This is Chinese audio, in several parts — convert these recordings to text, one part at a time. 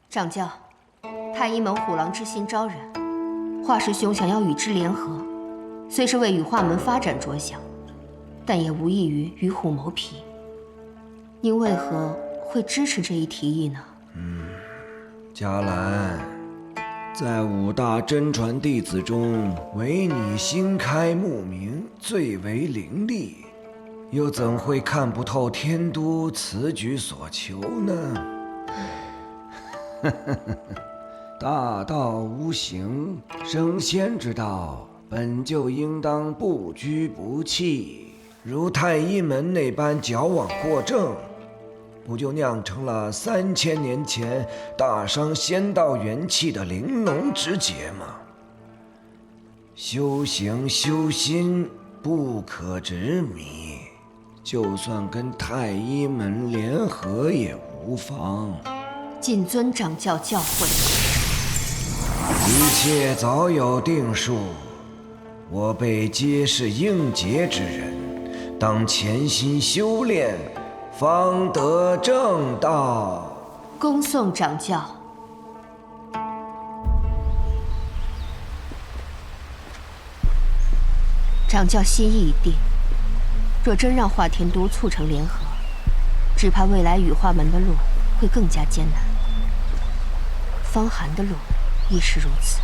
掌教，太医门虎狼之心招人，华师兄想要与之联合，虽是为羽化门发展着想，但也无异于与虎谋皮。您为何会支持这一提议呢？嘉兰，在5大真传弟子中，唯你心开目明，最为伶俐，又怎会看不透天都此举所求呢？大道无形，升仙之道本就应当不拘不弃，如太医门那般矫枉过正，不就酿成了3000年前大伤仙道元气的玲珑之劫吗？修行修心不可执迷，就算跟太医门联合也无妨。谨遵掌教教诲。一切早有定数，我辈皆是应劫之人，当潜心修炼，方得正道。恭送掌教。掌教心意已定，若真让华天都促成联合，只怕未来羽化门的路会更加艰难。方寒的路亦是如此。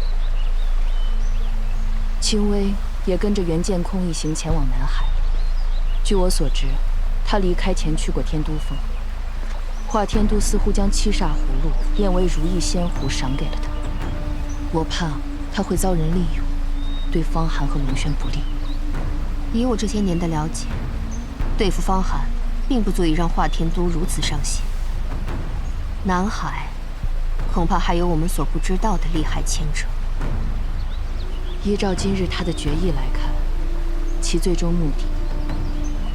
青薇也跟着袁剑空一行前往南海。据我所知，他离开前去过天都峰。华天都似乎将7煞葫芦炼为如意仙壶赏给了他。我怕他会遭人利用，对方寒和龙轩不利。以我这些年的了解，对付方寒并不足以让华天都如此上心。南海恐怕还有我们所不知道的利害牵扯。依照今日他的决议来看，其最终目的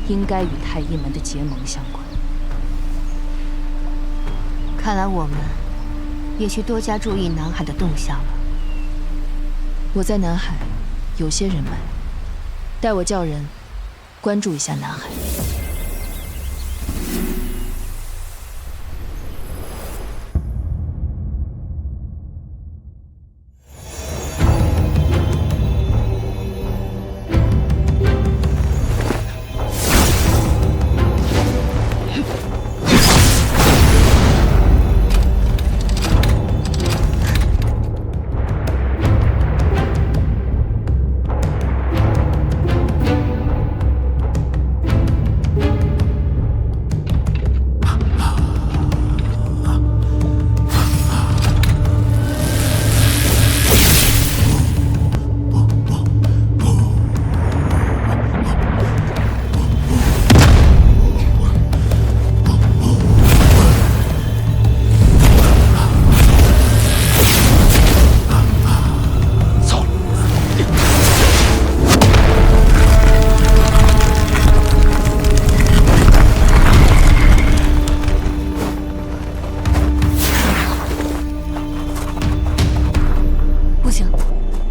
应该与太医门的结盟相关。看来我们也需多加注意南海的动向了。我在南海有些人脉，待我叫人关注一下南海。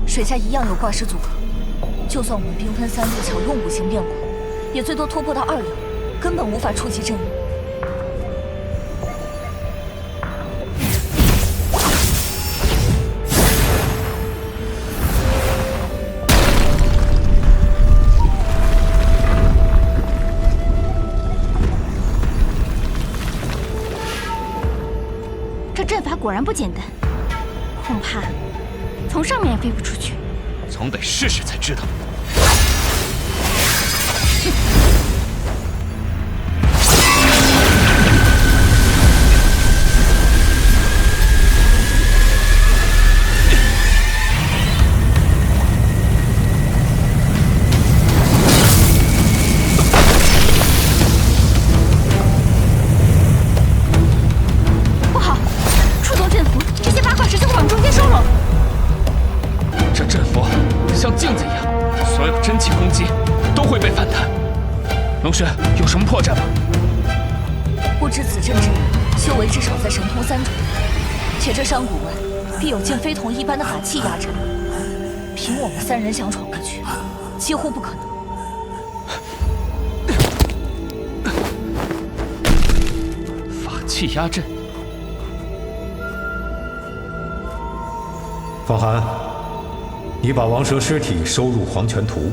水下一样有挂石阻隔，就算我们兵分3路抢用5行变卦，也最多突破到2流，根本无法触及阵营。这阵法果然不简单，恐怕从上面也飞不出去。总得试试才知道。不好，触动阵符，这些八卦石就会往中间收拢。这阵符像镜子一样，所有真气攻击都会被反弹。龙轩，有什么破绽吗？不知此阵之人，修为至少在神通3重，且这山谷外必有剑非同一般的法器压阵。凭我们3人想闯过去，几乎不可能。法器压阵，方寒，你把王蛇尸体收入黄泉图，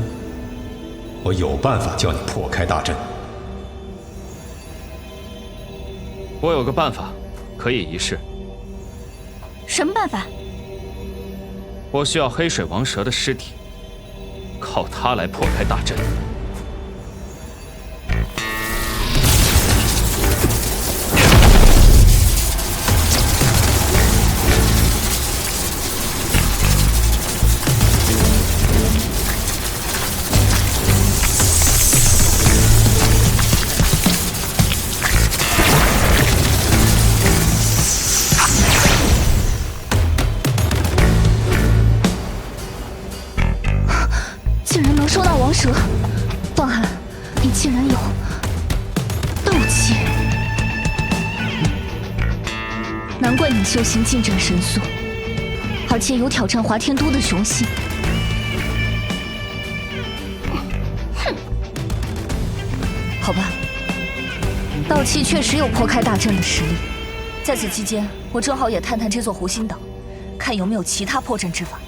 我有办法叫你破开大阵。我有个办法，可以一试。什么办法？我需要黑水王蛇的尸体，靠它来破开大阵。竟然能收到王蛇，方寒，你竟然有斗气，难怪你修行进展神速，而且有挑战华天都的雄心。哼，好吧，道气确实有破开大阵的实力。在此期间，我正好也探探这座湖心岛，看有没有其他破阵之法。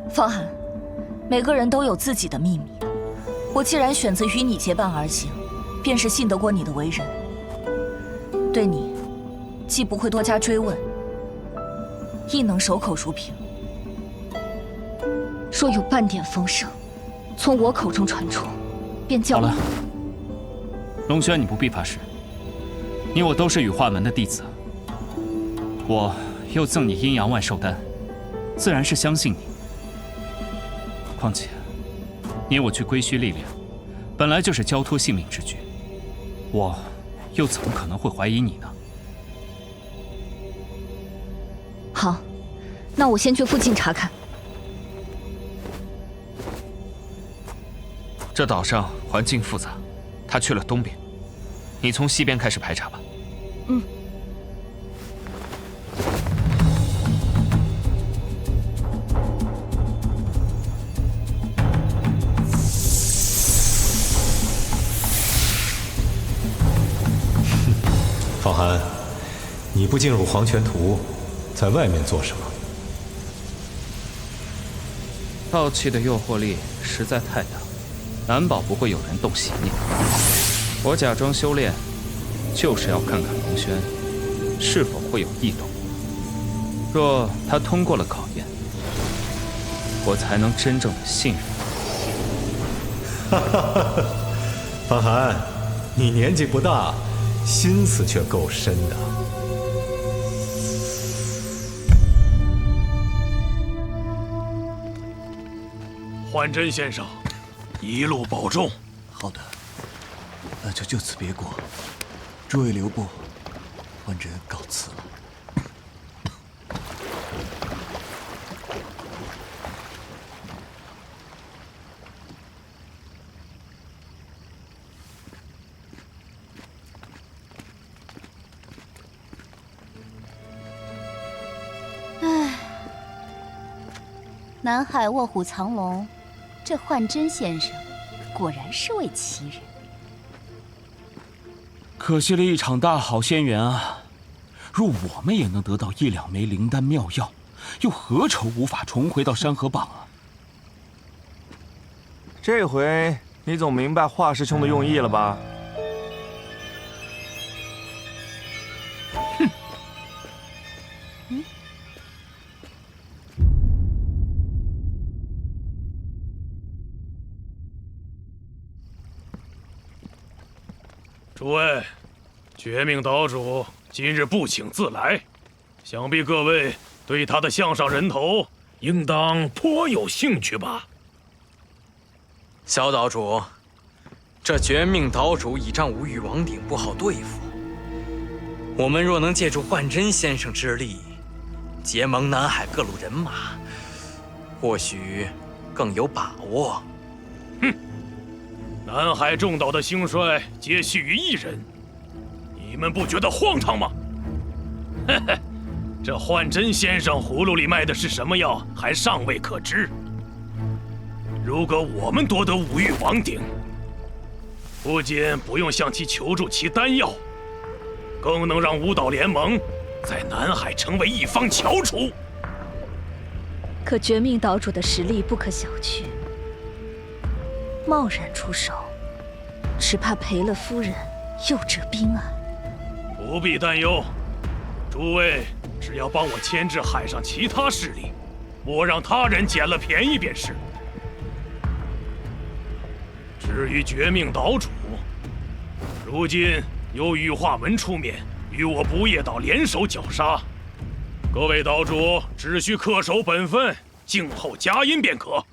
方寒，每个人都有自己的秘密。我既然选择与你结伴而行，便是信得过你的为人。对你，既不会多加追问，亦能守口如瓶。若有半点风声从我口中传出，便叫好了，龙轩，你不必发誓，你我都是羽化门的弟子，我又赠你阴阳万寿丹，自然是相信你。况且，你我去归墟历练，本来就是交托性命之举，我又怎么可能会怀疑你呢？好，那我先去附近查看。这岛上环境复杂，他去了东边，你从西边开始排查吧。嗯。方寒，你不进入黄泉图，在外面做什么？道气的诱惑力实在太大，难保不会有人动邪念。我假装修炼，就是要看看龙轩是否会有异动。若他通过了考验，我才能真正的信任他。哈哈哈！方寒，你年纪不大，心思却够深的。幻真先生，一路保重。好的，那就此别过。诸位留步，幻真告辞了。南海卧虎藏龙，这幻真先生果然是位奇人。可惜了一场大好仙缘啊！若我们也能得到1、2枚灵丹妙药，又何愁无法重回到山河榜啊？这回你总明白华师兄的用意了吧？哼！诸位，绝命岛主今日不请自来，想必各位对他的项上人头应当颇有兴趣吧？小岛主，这绝命岛主倚仗无欲王鼎不好对付，我们若能借助幻真先生之力，结盟南海各路人马，或许更有把握。哼！南海众岛的兴衰皆系于一人，你们不觉得荒唐吗？嘿嘿，这幻真先生葫芦里卖的是什么药，还尚未可知。如果我们夺得五玉王鼎，不仅不用向其求助其丹药，更能让巫道联盟在南海成为一方翘楚。可绝命岛主的实力不可小觑，贸然出手，只怕赔了夫人又折兵啊！不必担忧，诸位只要帮我牵制海上其他势力，莫让他人捡了便宜便是。至于绝命岛主，如今由羽化门出面与我不夜岛联手绞杀，各位岛主只需恪守本分，静候佳音便可。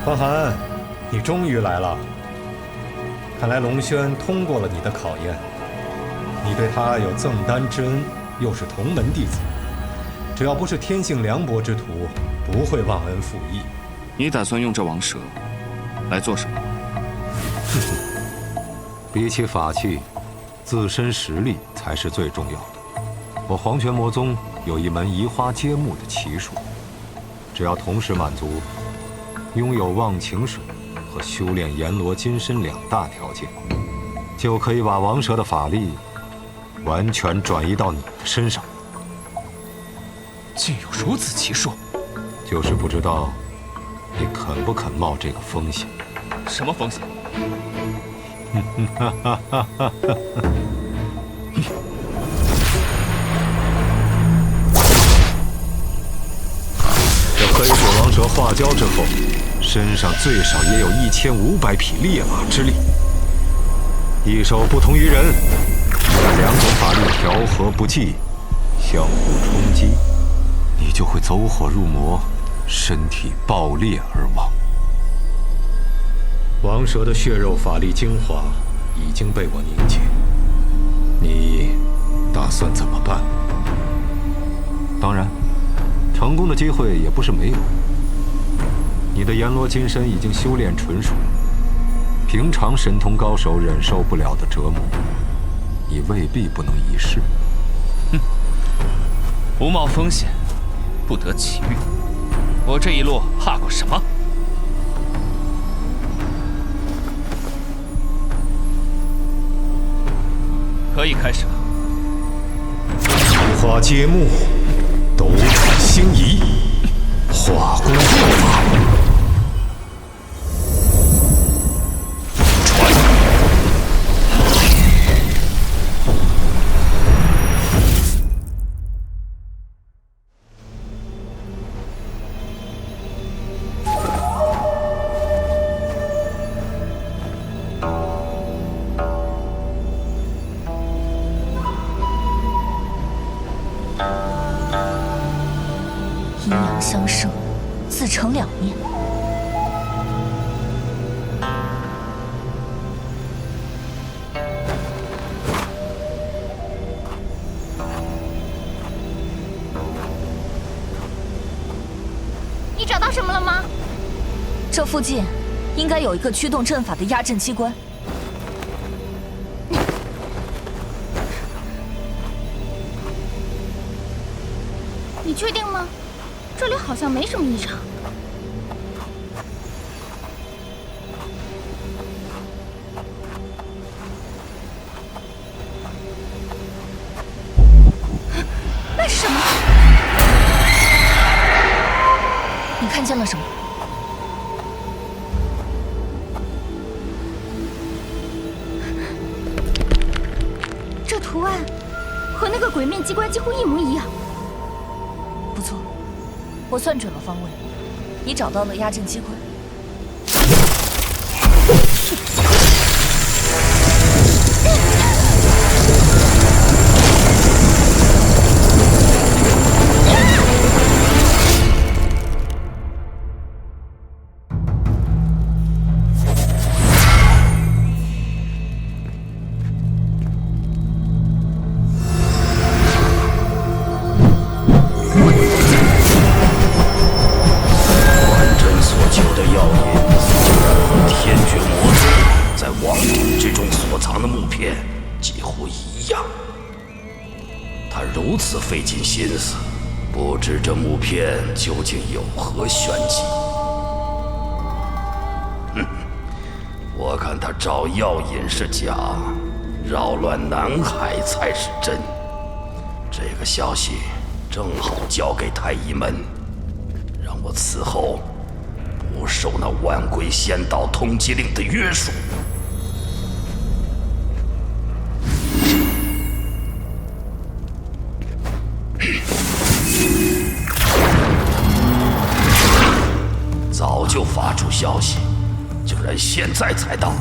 欢寒，你终于来了。看来龙轩通过了你的考验，你对他有赠丹之恩，又是同门弟子，只要不是天性凉薄之徒，不会忘恩负义。你打算用这王蛇来做什么？比起法器，自身实力才是最重要的。我黄泉魔宗有一门移花接木的奇术，只要同时满足拥有忘情水和修炼阎罗金身2大条件，就可以把王蛇的法力完全转移到你的身上。竟有如此奇术，就是不知道你肯不肯冒这个风险。什么风险？这黑水王蛇化蛟之后，身上最少也有1500匹烈马之力，一手不同于人，这2种法力调和不济，相互冲击，你就会走火入魔，身体爆裂而亡。王蛇的血肉法力精华已经被我凝结，你打算怎么办？当然，成功的机会也不是没有。你的阎罗金身已经修炼纯熟，平常神通高手忍受不了的折磨，你未必不能一试。哼，不冒风险，不得其遇。我这一路怕过什么？可以开始了。移花接木，斗转星移，化功做法。阴阳相生，自成两面。你找到什么了吗？这附近应该有一个驱动阵法的压阵机关。你确定吗？这里好像没什么异常。那是什么？你看见了什么？这图案和那个鬼面机关几乎一模一样。不错，我算准了方位，你找到了压阵机关。如此费尽心思，不知这木片究竟有何玄机。我看他找药引是假，扰乱南海才是真。这个消息正好交给太医门，让我此后不受那万鬼仙道通缉令的约束。早就发出消息，竟然现在才到。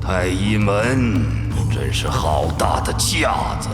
太医门真是好大的架子！